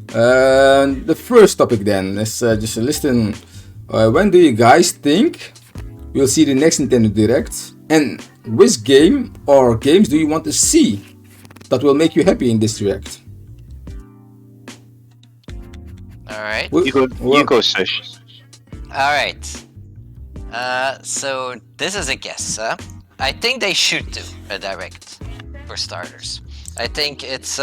The first topic then, let's just listen. When do you guys think we'll see the next Nintendo Direct? And which game or games do you want to see that will make you happy in this Direct? Alright. You go, Sish. Alright. So this is a guess. I think they should do a Direct, for starters. I think it's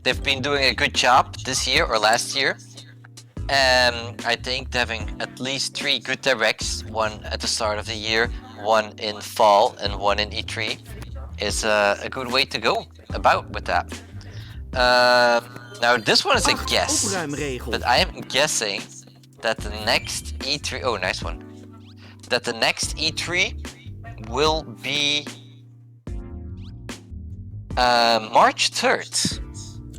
they've been doing a good job this year or last year. I think having at least 3 good Directs, one at the start of the year, one in fall, and one in E3, is a good way to go about with that. Now this one is a guess, but I am guessing that the next E3... Oh, nice one. That the next E3 will be March 3rd.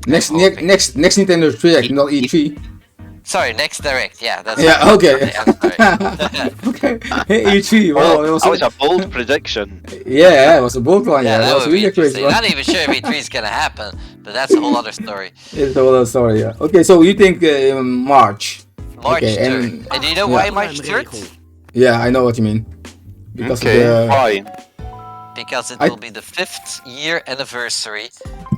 Next Nintendo Direct, not E3. Sorry, next Direct. Yeah, that's okay. Okay. E3. Wow, that was a bold prediction. Yeah, it was a bold one. Yeah, that was would really be crazy. interesting. Not even sure if E3 is gonna happen, but that's a whole other story. It's a whole other story. Yeah. Okay, so you think March? March okay, 3rd. And do you know why March 3rd? Yeah, I know what you mean. Because why? Because it will be the 5th year anniversary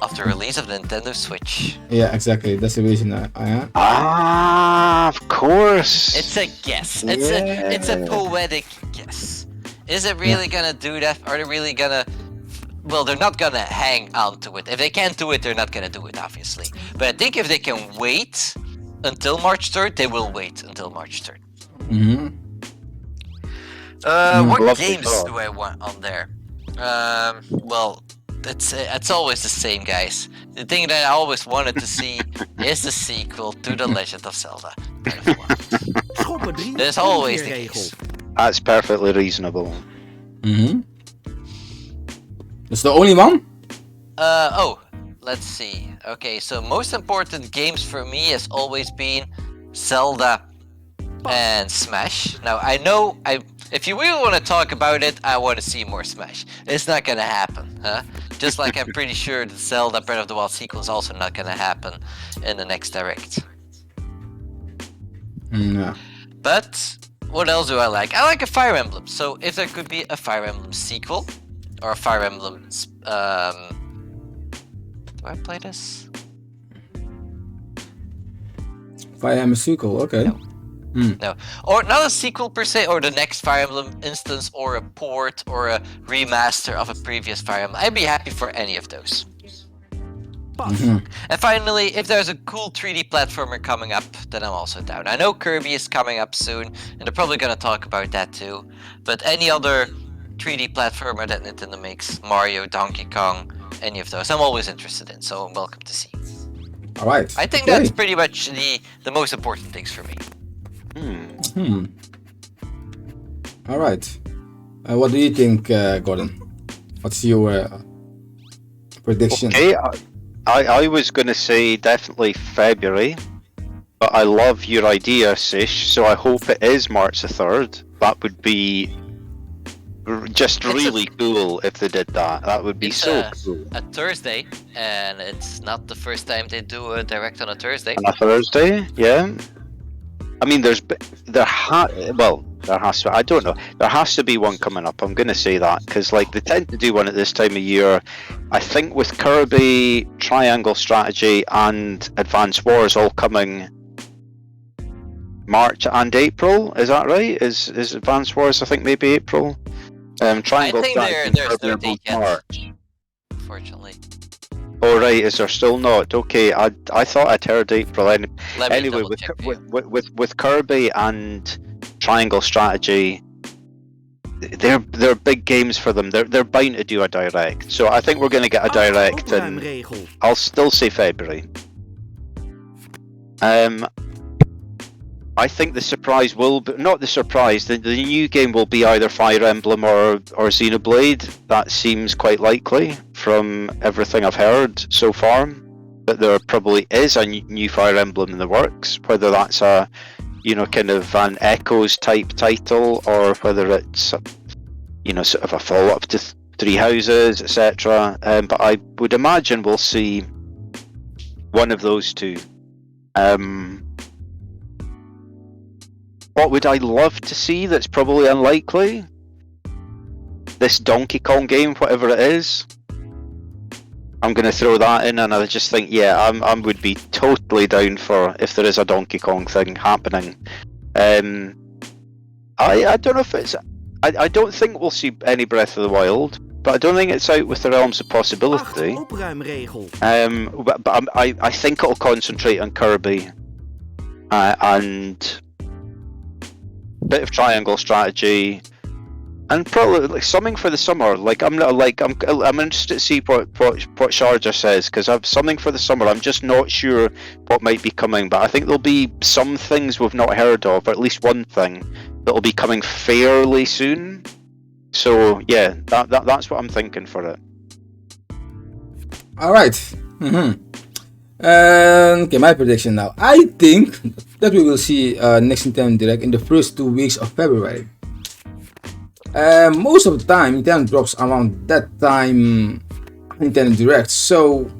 of the release of the Nintendo Switch. Yeah, exactly. That's the reason. Of course. It's a guess. It's a poetic guess. Is it really gonna do that? Are they really gonna... Well, they're not gonna hang on to it. If they can't do it, they're not gonna do it, obviously. But I think if they can wait until March 3rd, they will wait until March 3rd. Mm-hmm. What games do I want on there? Well, it's always the same, guys. The thing that I always wanted to see is the sequel to The Legend of Zelda. There's always the case. That's perfectly reasonable. Mm-hmm. That's the only one? Let's see. Okay, so most important games for me has always been Zelda and Smash. Now, I know if you really want to talk about it, I want to see more Smash. It's not gonna happen, huh? Just like I'm pretty sure the Zelda Breath of the Wild sequel is also not gonna happen in the next Direct. No. But what else do I like? I like a Fire Emblem. So if there could be a Fire Emblem sequel or a Fire Emblem, do I play this? Fire Emblem sequel, okay. No. No, or not a sequel per se, or the next Fire Emblem instance, or a port, or a remaster of a previous Fire Emblem. I'd be happy for any of those. Mm-hmm. And finally, if there's a cool 3D platformer coming up, then I'm also down. I know Kirby is coming up soon, and they're probably gonna talk about that too. But any other 3D platformer that Nintendo makes, Mario, Donkey Kong, any of those, I'm always interested in, so I'm welcome to see. Alright. I think that's pretty much the most important things for me. Alright. What do you think, Gordon? What's your prediction? Okay, I was going to say definitely February, but I love your idea, Sish, so I hope it is March the 3rd. That would be just really cool if they did that. That would be so cool. A Thursday, and it's not the first time they do a Direct on a Thursday. On a Thursday, yeah. I mean, there has to. I don't know. There has to be one coming up. I'm going to say that because, like, they tend to do one at this time of year. I think with Kirby, Triangle Strategy, and Advance Wars all coming March and April. Is that right? Is Advance Wars? I think maybe April. Triangle I think Strategy. there's no date yet, March. Unfortunately. Oh right, is there still not? Okay, I thought I'd heard April. Anyway, with Kirby and Triangle Strategy, they're big games for them. They're bound to do a Direct. So I think we're going to get a Direct, and I'll still say February. I think the surprise will be not the surprise. The new game will be either Fire Emblem or Xenoblade. That seems quite likely from everything I've heard so far. That there probably is a new Fire Emblem in the works. Whether that's a, kind of an Echoes type title, or whether it's, sort of a follow up to Three Houses, etc. But I would imagine we'll see one of those two. What would I love to see that's probably unlikely? This Donkey Kong game, whatever it is. I'm going to throw that in, and I just think, yeah, I would be totally down for if there is a Donkey Kong thing happening. I don't know if it's... I don't think we'll see any Breath of the Wild, but I don't think it's out with the realms of possibility. But I think it'll concentrate on Kirby and a bit of triangle strategy, and probably like something for the summer. Like I'm interested to see what Sharjah says, because I've something for the summer. I'm just not sure what might be coming, but I think there'll be some things we've not heard of, or at least one thing that'll be coming fairly soon. So yeah, that's what I'm thinking for it. All right. Okay, my prediction now. I think that we will see next Nintendo Direct in the first 2 weeks of February. Most of the time, Nintendo drops around that time Nintendo Direct, so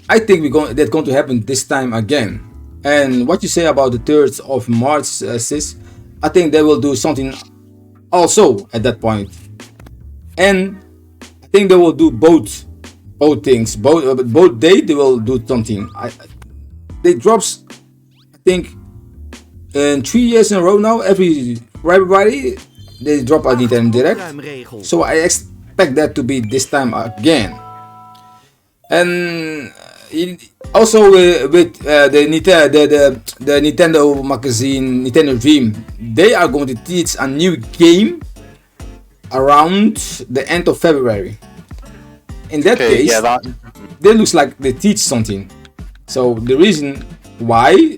I think that's going to happen this time again. And what you say about the 3rd of March, Sis, I think they will do something also at that point. And I think they will do both things. Both days they will do something. They drops, I think, in 3 years in a row now. For everybody, they drop a Nintendo Direct. So I expect that to be this time again. And also with the Nintendo magazine, Nintendo Dream, they are going to teach a new game around the end of February. In that case, they looks like they teach something. So the reason why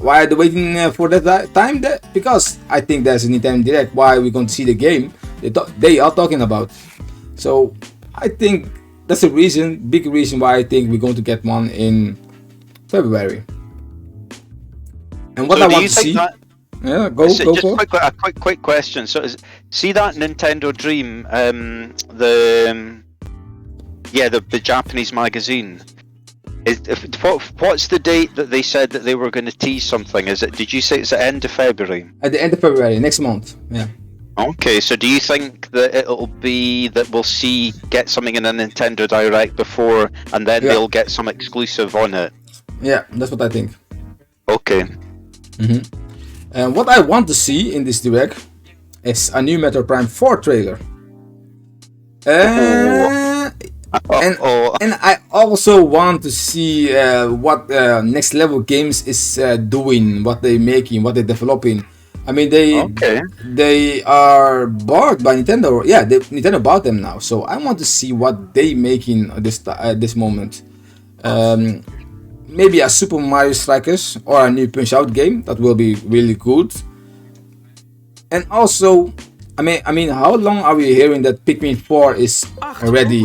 are they waiting for that time? Because I think there's a Nintendo Direct. Why we're going to see the game they are talking about. So I think that's a big reason why I think we're going to get one in February. And what I want to see. Go for it. A quick question. So see that Nintendo Dream, the Japanese magazine. What's the date that they said that they were going to tease something? Did you say it's the end of February? At the end of February, next month. Yeah. Okay, so do you think that it'll be that we'll get something in a Nintendo Direct before, and then they'll get some exclusive on it? Yeah, that's what I think. Okay. And what I want to see in this Direct is a new Metroid Prime 4 trailer. And I also want to see what Next Level Games is doing, what they're making, what they're developing. I mean, they are bought by Nintendo. Yeah, Nintendo bought them now. So I want to see what they making at this moment. Maybe a Super Mario Strikers or a new Punch-Out game that will be really good. And also, I mean, how long are we hearing that Pikmin 4 is ready?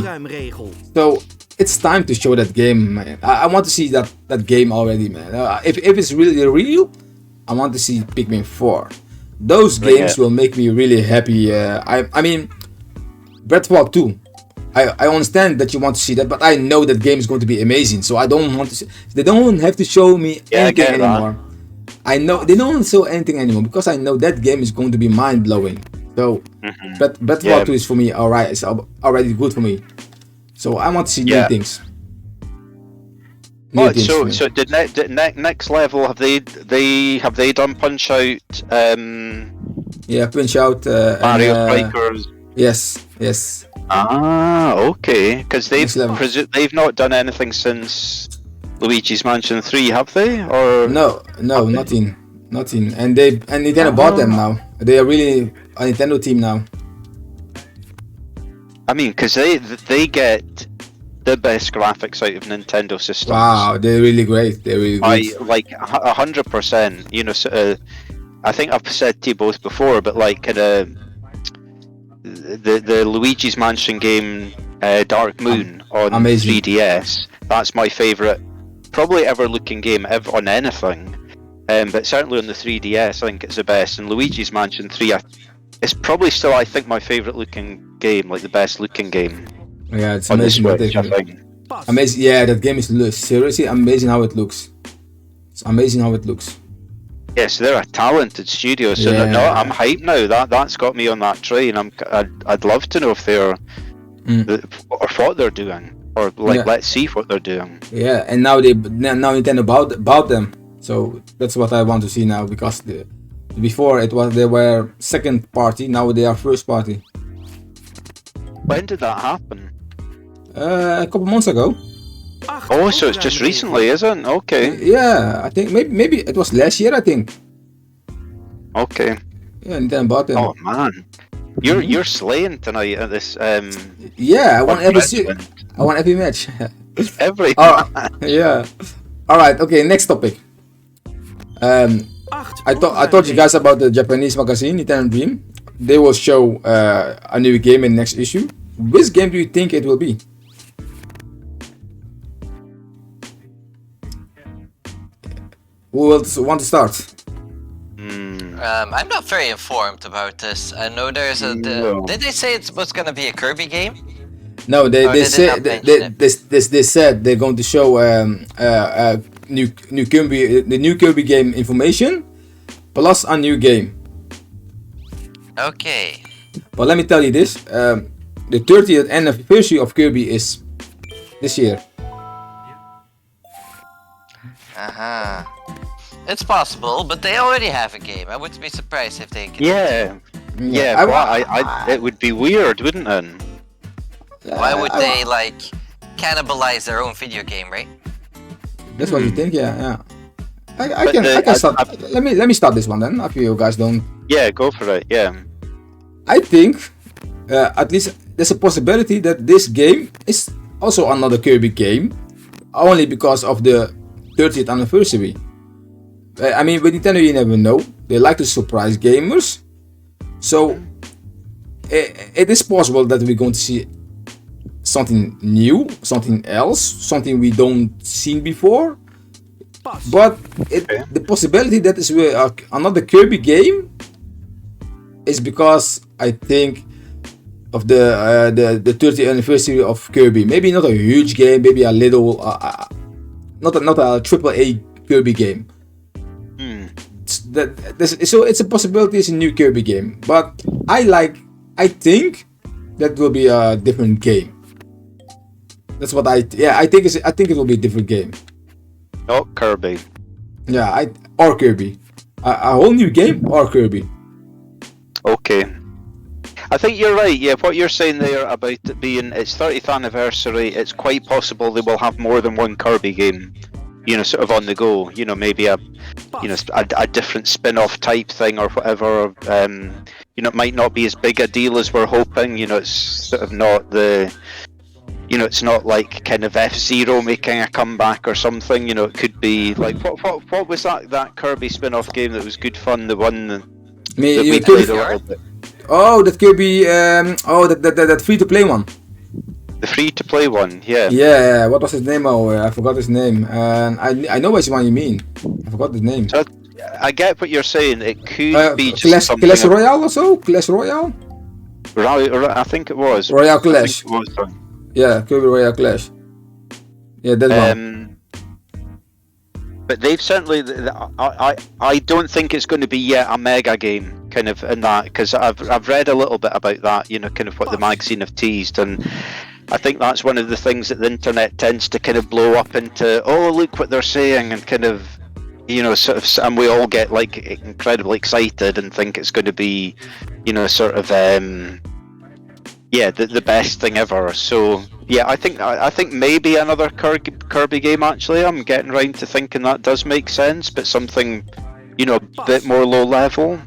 So it's time to show that game, man. I want to see that game already, man. If it's really real, I want to see Pikmin 4. Those games will make me really happy. I mean, Breath of the Wild 2. I understand that you want to see that, but I know that game is going to be amazing. So I don't want to see. They don't have to show me anything anymore. I know they don't show anything anymore because I know that game is going to be mind blowing. So, but Breath of the Wild 2 is for me alright. It's already good for me. So I want to see new things. So did Next Level have they done Punch Out? Punch Out. Mario Strikers. Yes. Okay. Because they've not done anything since Luigi's Mansion 3, have they? Or no, nothing. And Nintendo bought them now. They are really a Nintendo team now. I mean, because they get the best graphics out of Nintendo systems. Wow, they're really great. They're really good. Like 100%. You know, I think I've said to you both before, but like the Luigi's Mansion game, Dark Moon on amazing. 3DS. That's my favourite, probably ever looking game ever on anything. But certainly on the 3DS, I think it's the best. And Luigi's Mansion 3, it's probably still, I think, my favourite looking game, like the best looking game. Yeah, it's amazing. Amazing. Yeah, that game is seriously amazing how it looks. It's amazing how it looks. Yes, they're a talented studio. So no, I'm hyped now. That's got me on that train. I'd love to know if they're or what they're doing, or let's see what they're doing. Yeah, and now Nintendo about them. So that's what I want to see now, because before they were second party. Now they are first party. When did that happen? A couple months ago. Oh, so it's just recently, isn't it? Okay. Yeah, I think maybe it was last year, I think. Okay. Yeah, and then bought them. Oh man, you're slaying tonight at this. Yeah, I want every match. Every. Yeah. All right. Okay. Next topic. I told you guys about the Japanese magazine Nintendo Dream. They will show a new game in the next issue. Which game do you think it will be? Who will want to start? I'm not very informed about this. I know there's a. Did they say it was gonna be a Kirby game? No, they said they're going to show new Kirby game information plus a new game. Okay. But let me tell you this: the 30th anniversary of Kirby is this year. It's possible, but they already have a game. I wouldn't be surprised if they. Yeah. It would be weird, wouldn't it? Why would they cannibalize their own video game, right? That's what you think, yeah. I can start. Let me start this one then. If you guys don't. Yeah, go for it. Yeah. I think at least there's a possibility that this game is also another Kirby game, only because of the 30th anniversary. I mean, with Nintendo, you never know. They like to surprise gamers, so it is possible that we're going to see something new, something else, something we don't seen before. But the possibility that is another Kirby game is because I think of the 30th anniversary of Kirby. Maybe not a huge game, maybe a little, not a AAA Kirby game. So it's a possibility it's a new Kirby game, but I think that will be a different game. That's what I think it will be a different game. Oh, Kirby. Yeah, or Kirby. A whole new game or Kirby. Okay. I think you're right, yeah, what you're saying there about it being its 30th anniversary, it's quite possible they will have more than one Kirby game, sort of on the go, maybe a different spin-off type thing or whatever, it might not be as big a deal as we're hoping, it's sort of not it's not like kind of F-Zero making a comeback or something, it could be like, what was that Kirby spin-off game that was good fun, the one that we played a little bit? Oh, that Kirby, that free-to-play one. The free-to-play one, yeah. Yeah, what was his name? Oh, I forgot his name. And I know which one you mean. I forgot his name. So I get what you're saying. It could be just something. Clash Royale or so? Clash Royale? I think it was. Royale Clash. Yeah, Kirby Royale Clash. Yeah, that one. But they've certainly. I don't think it's going to be yet a mega game, kind of in that, because I've read a little bit about that. Kind of what the magazine have teased, and I think that's one of the things that the internet tends to kind of blow up into. Oh, look what they're saying, and kind of, sort of, and we all get incredibly excited and think it's going to be, sort of, the best thing ever. So yeah, I think maybe another Kirby game. Actually, I'm getting round to thinking that does make sense, but something, a bit more low level.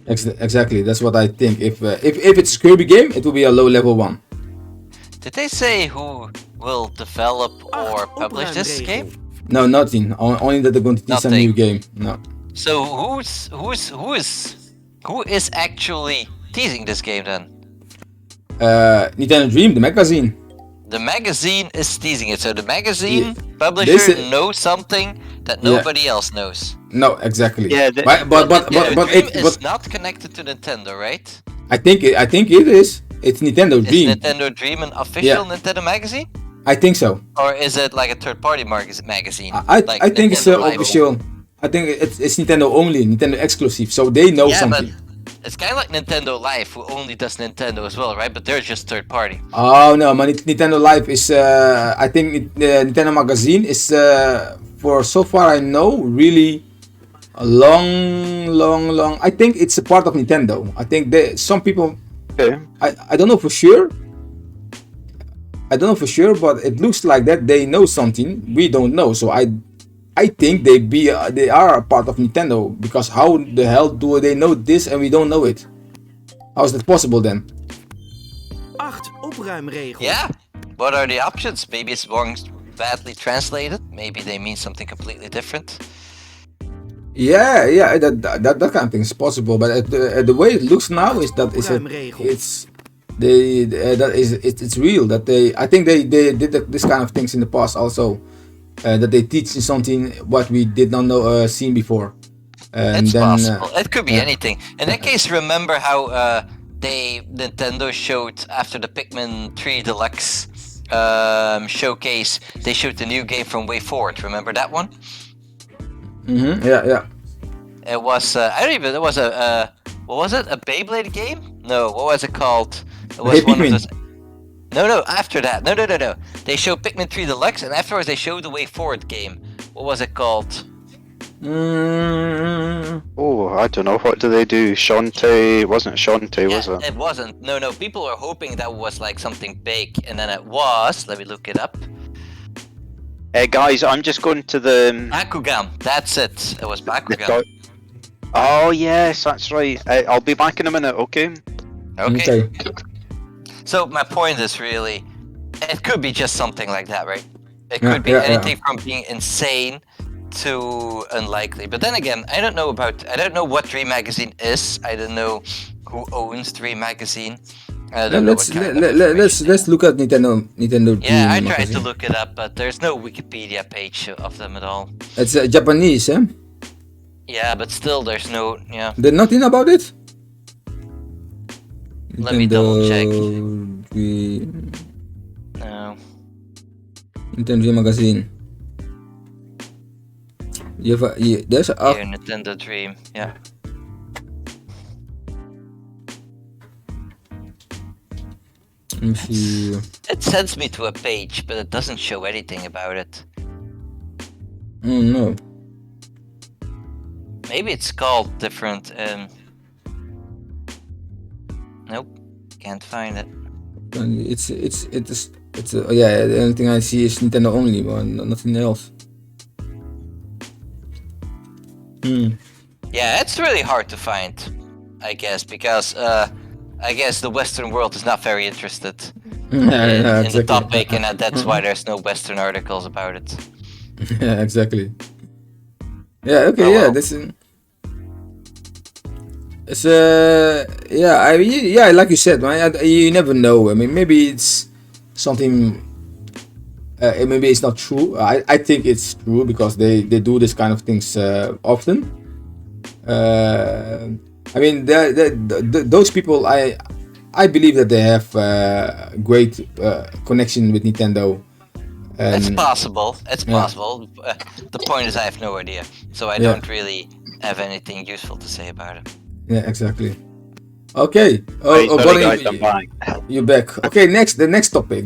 Exactly, that's what I think. If it's a Kirby game, it will be a low level one. Did they say who will develop or publish this game? No, nothing. Only that they're going to tease a new game. No. So who is actually teasing this game then? Nintendo Dream, the magazine. The magazine is teasing it. So the magazine publisher knows something that nobody else knows. No, exactly. Yeah, but it's not connected to Nintendo, right? I think it is. It's Nintendo Dream. Is Nintendo Dream an official Nintendo magazine? I think so. Or is it like a third-party magazine? I Like think it's Nintendo Life? official. I think it's Nintendo only, Nintendo exclusive, so they know Yeah, something. but it's kind of like Nintendo Life, who only does Nintendo as well, right? But they're just third-party. Oh no, my Nintendo Life is I think Nintendo Magazine is for so far I know really a long. I think it's a part of Nintendo. I think some people. Okay. I don't know for sure. I don't know for sure, but it looks like that they know something we don't know. So I think they are a part of Nintendo, because how the hell do they know this and we don't know it? How is that possible then? 8 opruimregels. Yeah. What are the options? Maybe it's wrong, badly translated. Maybe they mean something completely different. Yeah, that kind of thing is possible. But the way it looks now is that it's real. That I think they did this kind of things in the past also. That they teach something what we did not know seen before. And It's then, possible. It could be anything. In that case, remember how Nintendo showed after the Pikmin 3 Deluxe showcase, they showed the new game from Way Forward. Remember that one? Yeah. It was it was what was it? A Beyblade game? No, what was it called? It was Hey, one Pikmin. of those. No, after that. No. They showed Pikmin 3 Deluxe, and afterwards they showed the Way Forward game. What was it called? Oh, I don't know. What do they do? Shantae? It wasn't Shantae, was it? It wasn't. No. People were hoping that was like something big, and then it was. Let me look it up. Guys, I'm just going to the. Bakugan. That's it. It was Bakugan. Oh yes, that's right. I'll be back in a minute. Okay. Okay. So my point is really, it could be just something like that, right? It could be anything from being insane to unlikely. But then again, I don't know what Dream Magazine is. I don't know who owns Dream Magazine. I don't know what kind of Let's look at Nintendo. Yeah, I Dream tried to Magazine. look it up, but there's no Wikipedia page of them at all. It's Japanese, eh? Yeah, but still, there's no. Yeah. There's nothing about it. Let me double check. No. Nintendo Dream Magazine. There's a Here, Nintendo Dream. Yeah. let me see. It sends me to a page, but it doesn't show anything about it. Oh no. Maybe it's called different. Nope, can't find it. It's yeah. The only thing I see is Nintendo only, but nothing else. Yeah, it's really hard to find, I guess, because I guess the Western world is not very interested in the topic, and that's why there's no Western articles about it. Yeah, exactly. Yeah. Okay. Oh, yeah. well. This is. It's like you said, man. You never know. I mean, maybe it's something. Maybe it's not true. I think it's true because they do this kind of things often. I mean, those people. I believe that they have great connection with Nintendo. It's possible. It's possible. The point is, I have no idea, so I don't really have anything useful to say about it. Yeah, exactly. Okay. Sorry, Gordon, guys, I'm back. you're back. Okay, the next topic.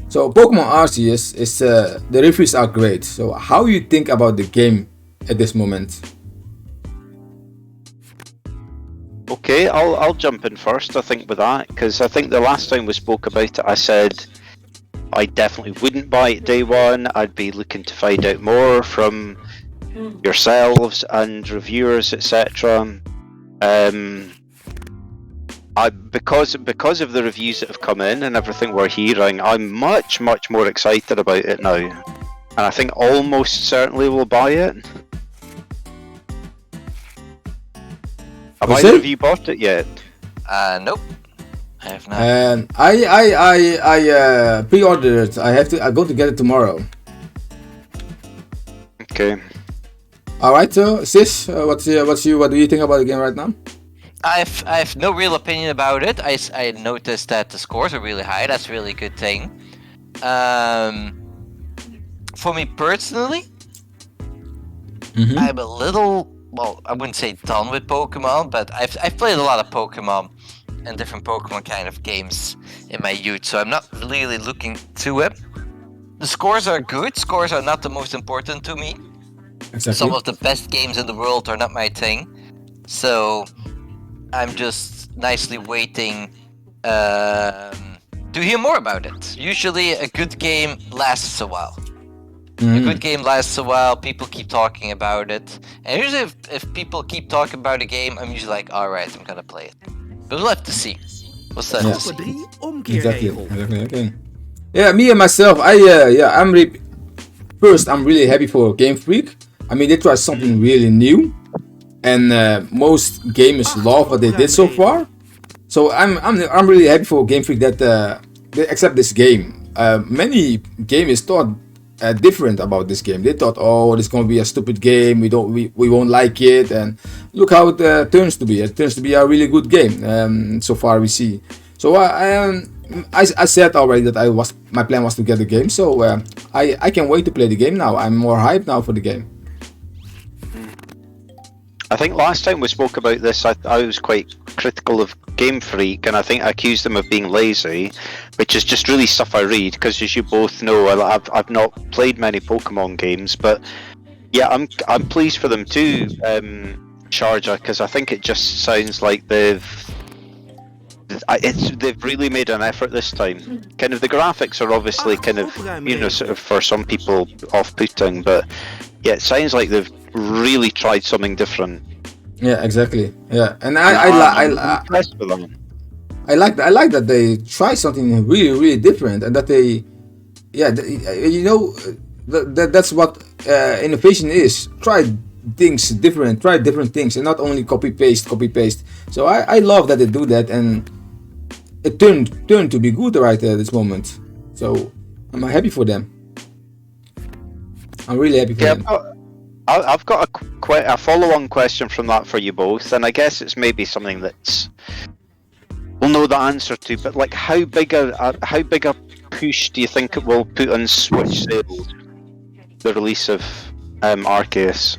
So Pokemon Arceus is the reviews are great. So how you think about the game at this moment? Okay, I'll jump in first. I think with that because I think the last time we spoke about it, I said I definitely wouldn't buy it day one. I'd be looking to find out more from yourselves and reviewers, etc. Because of the reviews that have come in and everything we're hearing, I'm much more excited about it now, and I think almost certainly will buy it. Have either of you bought it yet? Nope, I have not. I pre-ordered it. I'm going to get it tomorrow. Okay. All right, so Sis, what do you think about the game right now? I have no real opinion about it. I noticed that the scores are really high. That's a really good thing. For me personally, Mm-hmm. I'm a little, well, I wouldn't say done with Pokemon, but I've played a lot of Pokemon and different Pokemon kind of games in my youth, so I'm not really looking to it. The scores are good. Scores are not the most important to me. Exactly. Some of the best games in the world are not my thing, so I'm just nicely waiting to hear more about it. Usually, a good game lasts a while. A good game lasts a while, people keep talking about it. And usually if people keep talking about a game, I'm usually like, alright, I'm gonna play it. But we'll have to see. We'll have to see. Stapje 3, Exactly. omkeerregel. Okay. Yeah, me and myself, I'm really happy for Game Freak. I mean, they tried something really new, and most gamers love what they did so far. So I'm really happy for Game Freak that they accept this game. Many gamers thought different about this game. They thought, oh, this is gonna be a stupid game. We won't like it. And look how it turns to be. It turns to be a really good game. So far we see. So I said already that my plan was to get the game. So I can't wait to play the game now. I'm more hyped now for the game. I think last time we spoke about this, I was quite critical of Game Freak, and I think I accused them of being lazy, which is just really stuff I read, because as you both know, I've not played many Pokemon games, but yeah, I'm pleased for them too, Sharjah, because I think it just sounds like they've really made an effort this time. Kind of the graphics are obviously kind of, sort of for some people off-putting, but yeah, it sounds like they've really tried something different. Yeah, exactly. Yeah, and I'm impressed with them. I like that they try something really, really different, and that they, that's what innovation is. Try things different, try different things, and not only copy paste. So I love that they do that, and it turned to be good right at this moment. So I'm happy for them. I'm really happy for them. I've got a follow-on question from that for you both, and I guess it's maybe something that's we'll know the answer to. But like, how big a push do you think it will put on Switch sales? The release of Arceus.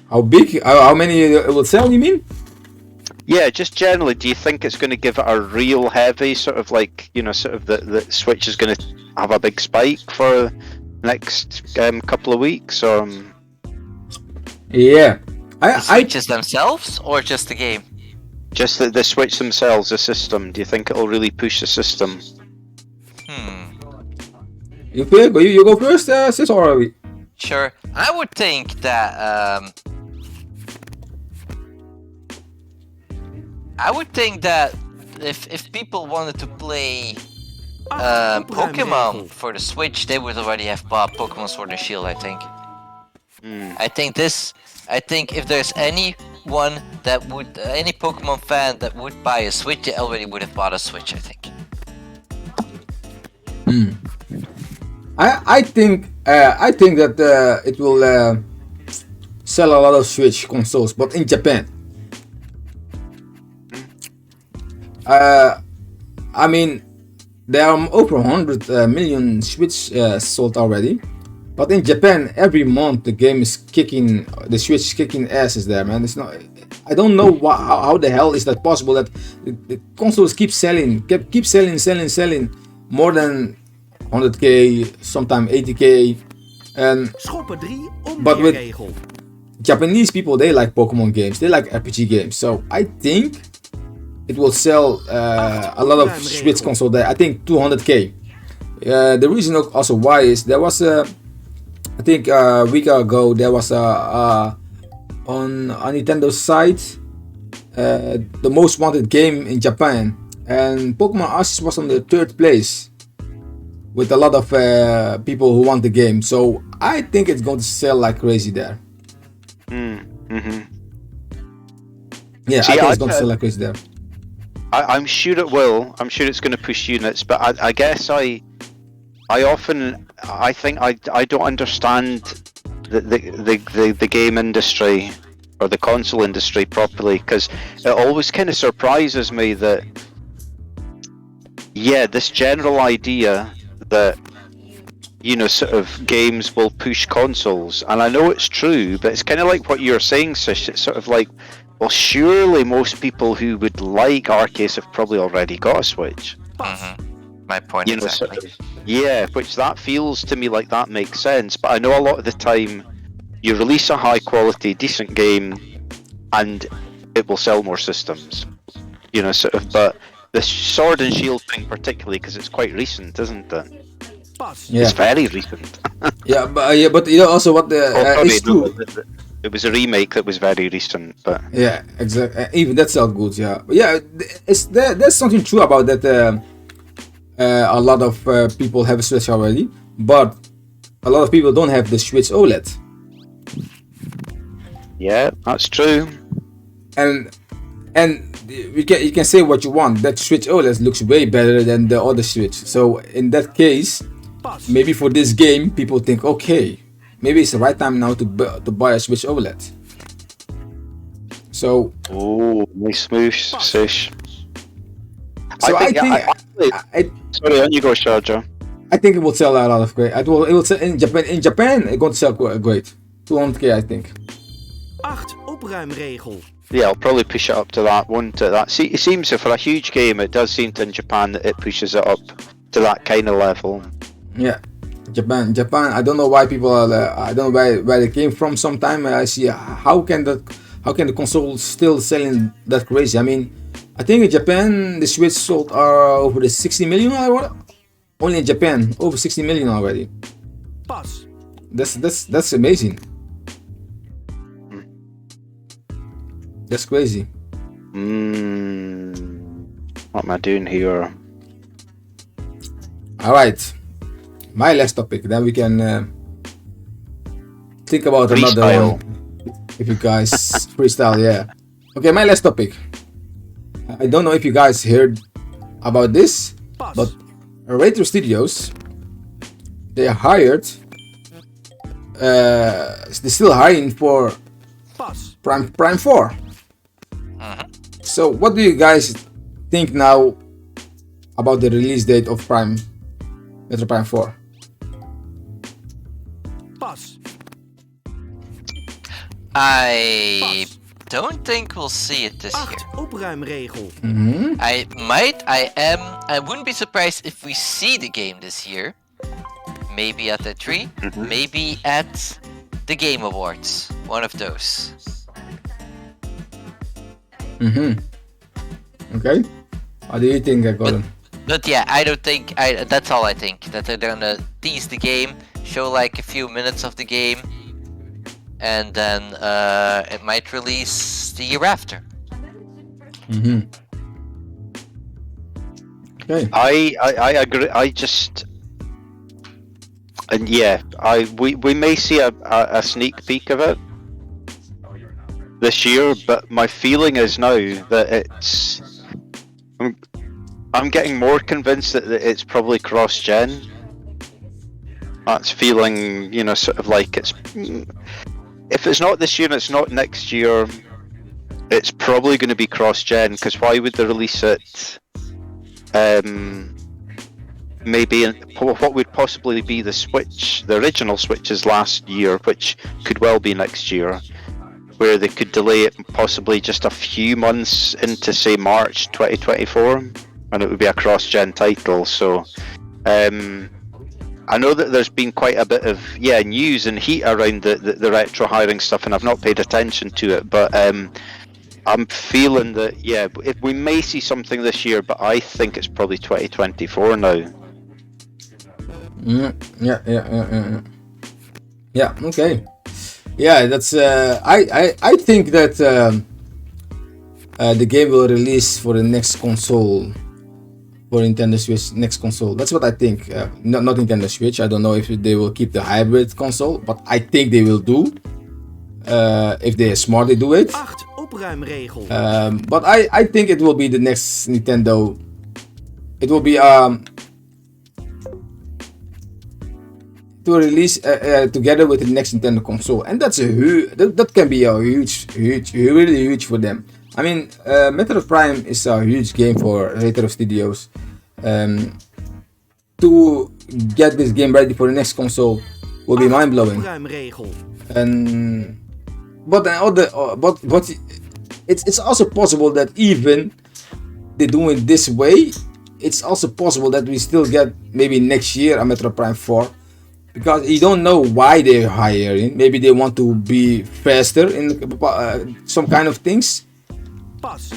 How big? How many it will sell? You mean? Yeah, just generally, do you think it's going to give it a real heavy sort of like sort of the Switch is going to have a big spike for next couple of weeks or? Yeah, The Switches themselves or just the game? Just the Switch themselves, the system. Do you think it'll really push the system? You go first, sis, or we? Sure. I would think that if people wanted to play Pokemon for the Switch, they would already have bought Pokemon Sword and Shield, I think. I think if there's any Pokemon fan that would buy a Switch, they already would have bought a Switch, I think. I think that it will sell a lot of Switch consoles, but in Japan. I mean, there are over 100 million Switch sold already. But in Japan, every month the Switch is kicking asses there, man. It's not. I don't know how the hell is that possible that the consoles keep selling more than 100k, sometimes 80k, and but with Japanese people, they like Pokemon games, they like RPG games. So I think it will sell a lot of Switch console there. I think 200k. The reason also why is there was I think a week ago there was on a Nintendo site the most wanted game in Japan, and Pokemon Arceus was on the 3rd place with a lot of people who want the game. So I think it's going to sell like crazy there. Yeah, I think it's going to sell like crazy there. I'm sure it will. I'm sure it's going to push units, but I guess I think I don't understand the game industry or the console industry properly, because it always kind of surprises me that this general idea that sort of games will push consoles, and I know it's true, but it's kind of like what you're saying, Sish. It's sort of like, well, surely most people who would like Arcade have probably already got a Switch. My point exactly. Which that feels to me like that makes sense. But I know a lot of the time, you release a high quality, decent game, and it will sell more systems. But the Sword and Shield thing particularly, because it's quite recent, isn't it? Yeah. It's very recent. but also what is true. It was a remake that was very recent, but yeah, exactly. Even that sounds good. Yeah, but yeah, there's something true about that. A lot of people have a Switch already, but a lot of people don't have the Switch OLED. Yeah, that's true. And you can say what you want. That Switch OLED looks way better than the other Switch. So in that case, maybe for this game, people think, okay, maybe it's the right time now to buy a Switch OLED. So. Oh, nice move, Sish. So I think sorry, on you go, Sharjah. I think it will sell a lot of great. It will sell in Japan. In Japan, it's going to sell great. 200k, I think. 8 opruimregel. Yeah, I'll probably push it up to that one. It seems for a huge game, it does seem to in Japan that it pushes it up to that kind of level. Yeah, Japan. I don't know why people are. I don't know where they came from. Sometime I see how can the console still selling that crazy. I mean, I think in Japan the Switch sold over the 60 million already. Only in Japan, over 60 million already. Pas. That's amazing. That's crazy. What am I doing here? All right, my last topic. Then we can think about Freestyle. another one. If you guys freestyle, yeah. Okay, my last topic. I don't know if you guys heard about this, but Retro Studios, they hired. They're still hiring for Prime 4. So, what do you guys think now about the release date of Metro Prime 4? I don't think we'll see it this year. Opruimregel. I wouldn't be surprised if we see the game this year. Maybe at the 3, maybe at the Game Awards. One of those. Okay. What do you think, Gordon? But yeah, I don't think. That's all I think. That they're gonna tease the game, show like a few minutes of the game, and then it might release the year after. Okay. I agree. We may see a sneak peek of it this year, but my feeling is now that I'm getting more convinced that it's probably cross-gen. That's feeling, sort of like it's. If it's not this year and it's not next year, it's probably going to be cross-gen, because why would they release it? Maybe what would possibly be the Switch, the original Switches last year, which could well be next year, where they could delay it possibly just a few months into, say, March 2024, and it would be a cross-gen title. So I know that there's been quite a bit of news and heat around the retro hiring stuff, and I've not paid attention to it, but I'm feeling that if we may see something this year, but I think it's probably 2024 now. Yeah. Okay. Yeah, that's. I think that the game will release for the next console, for Nintendo Switch next console. That's what I think. Not Nintendo Switch. I don't know if they will keep the hybrid console, but I think they will do. If they are smart, they do it. 8 opruimregel. But I think it will be the next Nintendo. It will be to release together with the next Nintendo console, and that's that can be a huge, really huge for them. I mean, Metroid Prime is a huge game for Retro Studios. To get this game ready for the next console will be mind blowing. Opruimregel. And but it's also possible that even they do it this way, it's also possible that we still get maybe next year a Metro Prime 4, because you don't know why they're hiring. Maybe they want to be faster in some kind of things. Pas.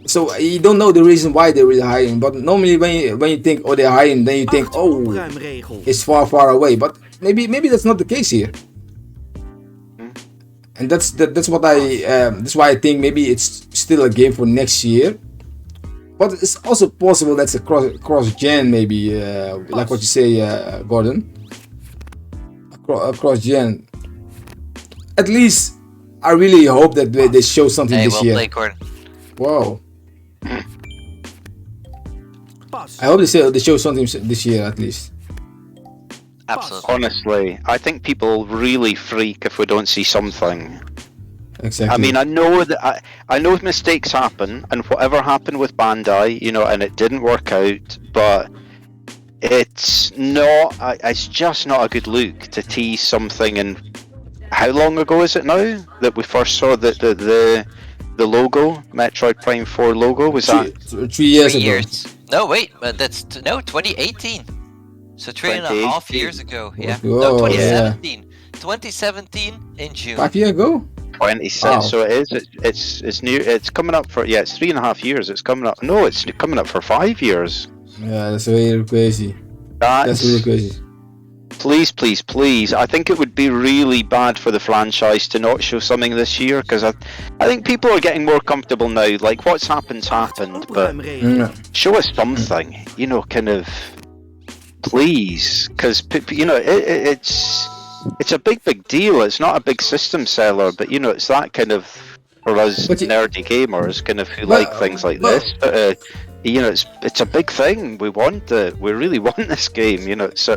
So you don't know the reason why they're really hiring. But normally when you think, oh, they're hiring, then you think, oh, Opruimregel. it's far away. But maybe that's not the case here. And that's what that's why I think maybe it's still a game for next year. But it's also possible that's a cross gen, maybe like what you say, Gordon. Cross gen. At least I really hope that they show something this year. Play, Gordon. Wow. Pas. I hope they show something this year at least. Absolutely. Honestly, I think people really freak if we don't see something. Exactly. I mean, I know that I know mistakes happen, and whatever happened with Bandai, you know, and it didn't work out, but it's just not a good look to tease something. And how long ago is it now that we first saw the logo, Metroid Prime 4 logo? Was that 3 years 3 ago? years. No, wait, that's 2018. So 3.5 years ago. Yeah. Whoa, No, yeah. 2017. 2017 in June. 5 years ago? 26? Wow. So it is. It's new. It's coming up for it's 3.5 years. It's coming up. No, it's coming up for 5 years. Yeah, that's really crazy. That's really crazy. Please. I think it would be really bad for the franchise to not show something this year, because I think people are getting more comfortable now. Like, what's happened, but show us something, you know, kind of, please, because you know it's a big deal. It's not a big system seller, but you know, it's that kind of, for us nerdy gamers, kind of who like things like this. But you know, it's a big thing. We really want this game. You know, it's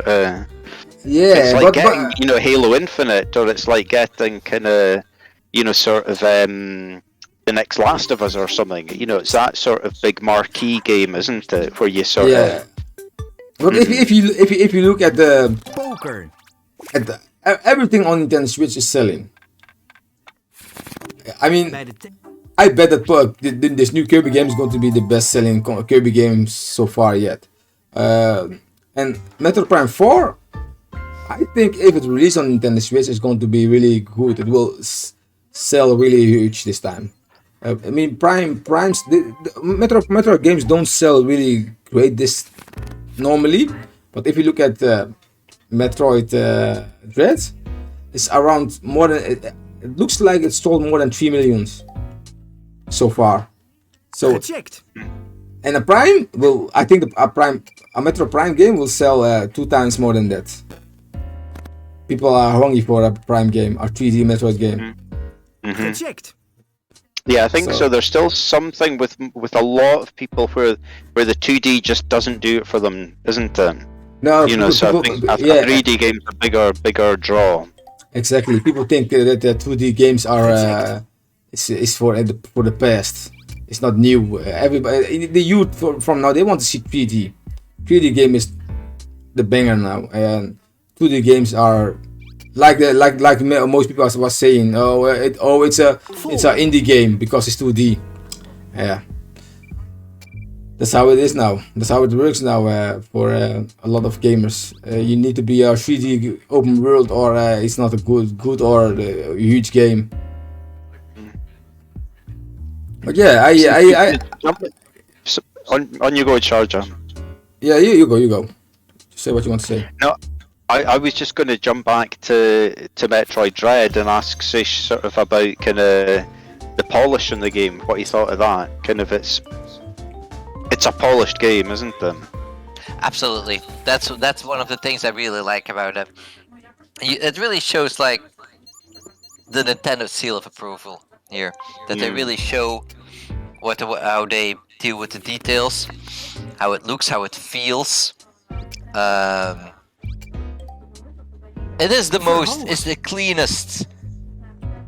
it's like getting, you know, Halo Infinite, or it's like getting kind of, you know, sort of the next Last of Us or something. You know, it's that sort of big marquee game, isn't it? Where you sort of. But if you look at the Poker. everything on Nintendo Switch is selling. I mean, I bet that this new Kirby game is going to be the best-selling Kirby game so far yet. And Metroid Prime 4, I think if it's released on Nintendo Switch, it's going to be really good. It will sell really huge this time. I mean, Metroid games don't sell really great this normally, but if you look at Metroid Dread, it's around more than. It looks like it sold more than 3 million so far. So, Gecheckt. and I think a Metro Prime game will sell 2 times more than that. People are hungry for a Prime game, a 3D Metroid game. Gecheckt. Yeah, I think so. There's still something with a lot of people where the 2D just doesn't do it for them, isn't there? No, you know, so I think a 3D game's a bigger draw. Exactly. People think that the 2D games are is for the past. It's not new. Everybody, the youth from now, they want to see 3D. 3D game is the banger now, and 2D games are like most people was saying. It's a indie game because it's 2D. Yeah. That's how it is now. That's how it works now for a lot of gamers. You need to be a 3D open world, or it's not a good or a huge game. But yeah, on you go, Charger. Yeah, you go. Say what you want to say. No, I was just going to jump back to Metroid Dread and ask Sish sort of about kind of the polish in the game. What he thought of that? Kind of it's a polished game, isn't it? Absolutely. That's one of the things I really like about it. It really shows like the Nintendo seal of approval here. That they really show how they deal with the details, how it looks, how it feels. It is the cleanest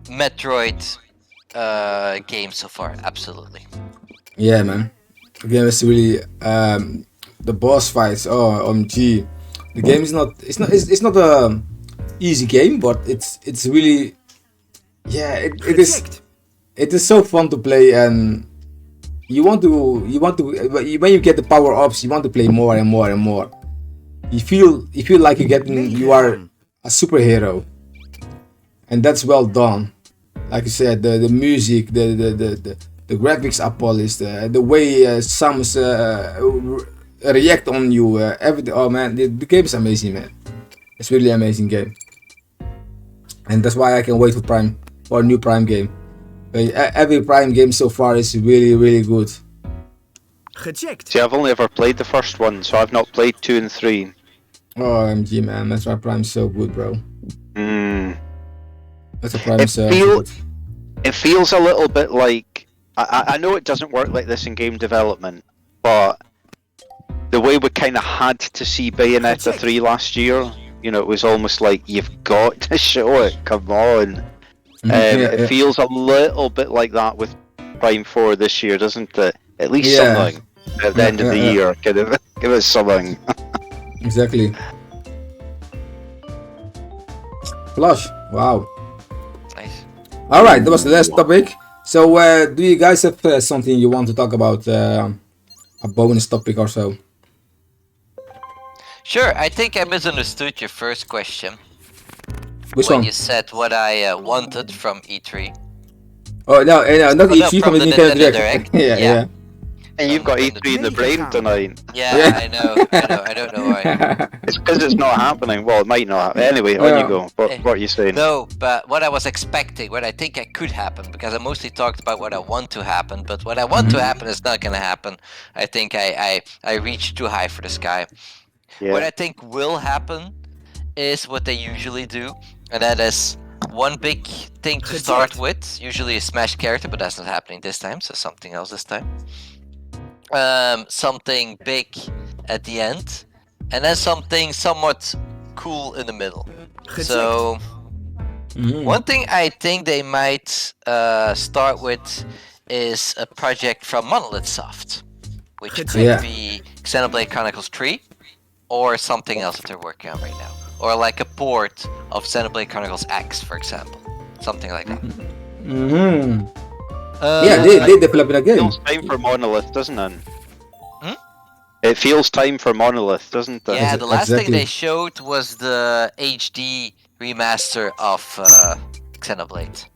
Metroid game so far. Absolutely. Yeah, man. The game is really the boss fights. Oh, OMG. The game is not. It's not a easy game, but it's really. Yeah, it is. Gecheckt. It is so fun to play, and you want to when you get the power ups, you want to play more and more and more. You feel like you are a superhero, and that's well done. Like you said, the music, the graphics are polished, the way sounds react on you, everything. Oh man, the game is amazing, man. It's really amazing game, and that's why I can wait for a new Prime game. Every Prime game so far is really good. Gecheckt. See, I've only ever played the first one, so I've not played 2 and 3. Oh, MG man, that's why Prime's so good, bro. That's why Prime's good. It feels a little bit like I know it doesn't work like this in game development, but the way we kind of had to see Bayonetta 3 last year, you know, it was almost like you've got to show it. Come on. It feels a little bit like that with Prime 4 this year, doesn't it? At least something at the end of the year. Give us something. Exactly. Flush. Wow. Nice. All right, that was the last topic. So, do you guys have something you want to talk about? A bonus topic or so? Sure, I think I misunderstood your first question. Which when one? you said what I wanted from E3. Oh no, not E3 from the Nintendo Nintendo Direct. Direct. yeah. And you've got E3 in the brain tonight. Yeah, I know. I don't know why. It's because it's not happening. Well, it might not happen. Anyway, on you go. What are you saying? No, but what I was expecting, what I think I could happen, because I mostly talked about what I want to happen, but what I want to happen is not going to happen. I think I reached too high for the sky. Yeah. What I think will happen is what they usually do, and that is one big thing to start with, usually a Smash character, but that's not happening this time, so something else this time. Something big at the end, and then something somewhat cool in the middle. So one thing I think they might start with is a project from Monolith Soft, which could be Xenoblade Chronicles 3 or something else that they're working on right now, or like a port of Xenoblade Chronicles X, for example, something like that. Yeah, they developed a It game. feels time for Monolith, doesn't it? It feels time for Monolith, doesn't it? Yeah, the last thing Exactly. they showed was the HD remaster of Xenoblade.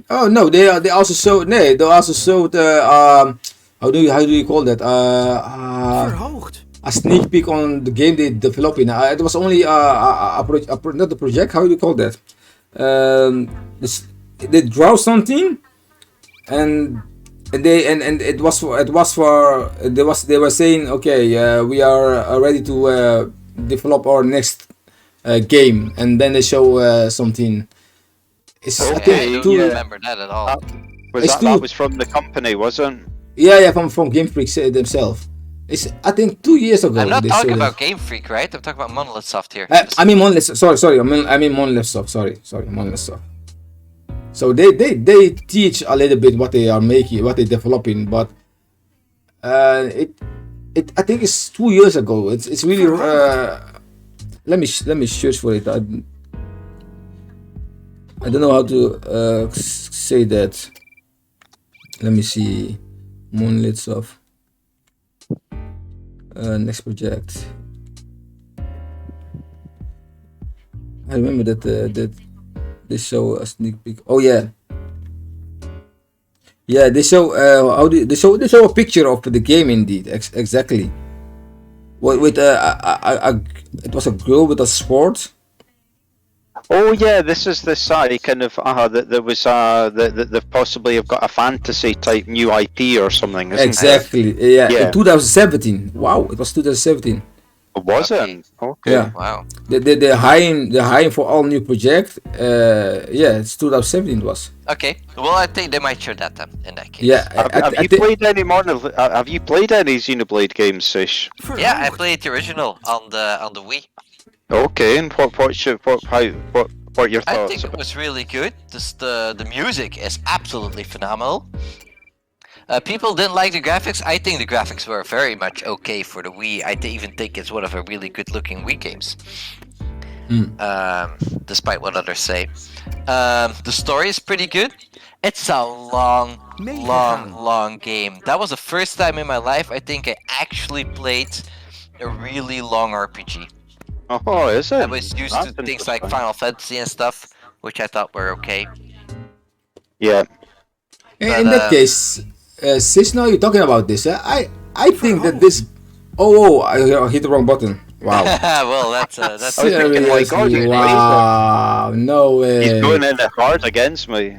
Oh no, they also showed. They also showed. How do you call that? Verhoogd. A sneak peek on the game they developing. It was only not a project. How do you call that? They draw something, and it was for they were saying, okay, we are ready to develop our next game, and then they show something. It's, I I think don't remember that at all. That was from the company, wasn't? Yeah, from Game Freak themselves. It's I think 2 years ago. I'm not they talking showed about it. Game Freak, right? I'm talking about Monolith Soft here. I mean Monolith. Sorry. I mean Monolith Soft. Sorry, Monolith Soft. So they teach a little bit what they are making, what they're developing, but I think it's 2 years ago. It's really let me search for it. I don't know how to say that. Let me see. Monolith Soft. Next project. I remember that they show a sneak peek. Oh yeah. Yeah, they show they show a picture of the game indeed. Exactly. With it was a girl with a sword. Oh yeah, this is the side kind of that there was that possibly have got a fantasy type new IP or something. Isn't Exactly. It? Yeah. In 2017. Wow, it was 2017. Was it? Okay. Yeah. Wow. They're hiring for all new project. Yeah, it's 2017 it was. Okay. Well, I think they might show that then in that case. Yeah. Have you played any Monolith? Have you played any Xenoblade games, Sish? Yeah, I played the original on the Wii. Okay, and what are your I thoughts? think it was really good. The music is absolutely phenomenal. People didn't like the graphics. I think the graphics were very much okay for the Wii. I even think it's one of the really good-looking Wii games. Despite what others say. The story is pretty good. It's a long game. That was the first time in my life I think I actually played a really long RPG. Oh, is it? I was used to things like Final Fantasy and stuff, which I thought were okay. Yeah. In that case, since now you're talking about this, I think that this. I hit the wrong button. Wow. Well, that's Seriously, wow, no way. He's going in hard against me.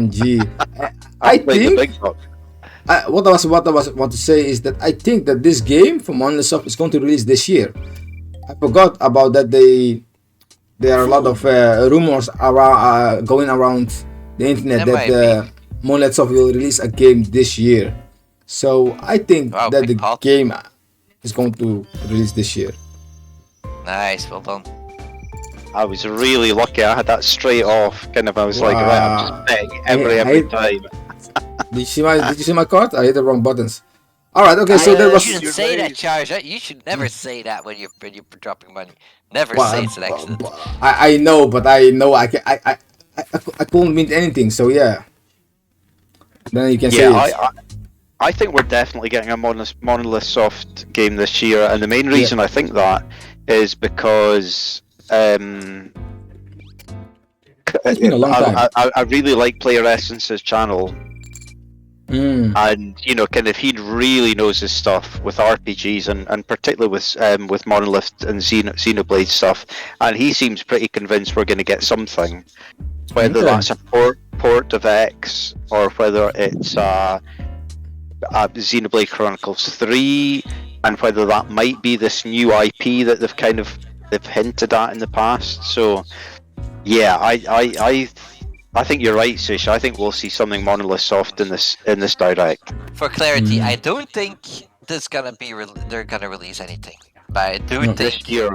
Gee. I think the big book. what I want to say is that I think that this game from Monolith Soft is going to release this year. I forgot about that. There are a lot of rumors around going around the internet that Monolith Soft will release a game this year. So I think that the game is going to release this year. Nice, well done. I was really lucky. I had that straight off. I was like, right, I'm just betting every time. Did you see my card? I hit the wrong buttons. All right, okay. So there was. You shouldn't say that, Charger. You should never say that when you're dropping money. Never say it's an accident. I know, but I couldn't mean anything. So yeah. Then you can say it. I think we're definitely getting a Monolith Soft game this year, and the main reason I think that is because it's been a long time. I really like Player Essence's channel, and he really knows his stuff with RPGs and particularly with Monolith and Xenoblade stuff, and he seems pretty convinced we're going to get something, whether that's a port of X or whether it's Xenoblade Chronicles 3, and whether that might be this new IP that they've hinted at in the past. So yeah, I think you're right, Sish. I think we'll see something Monolith Soft in this direct. For clarity, I don't think they're gonna release anything. But I do think this year.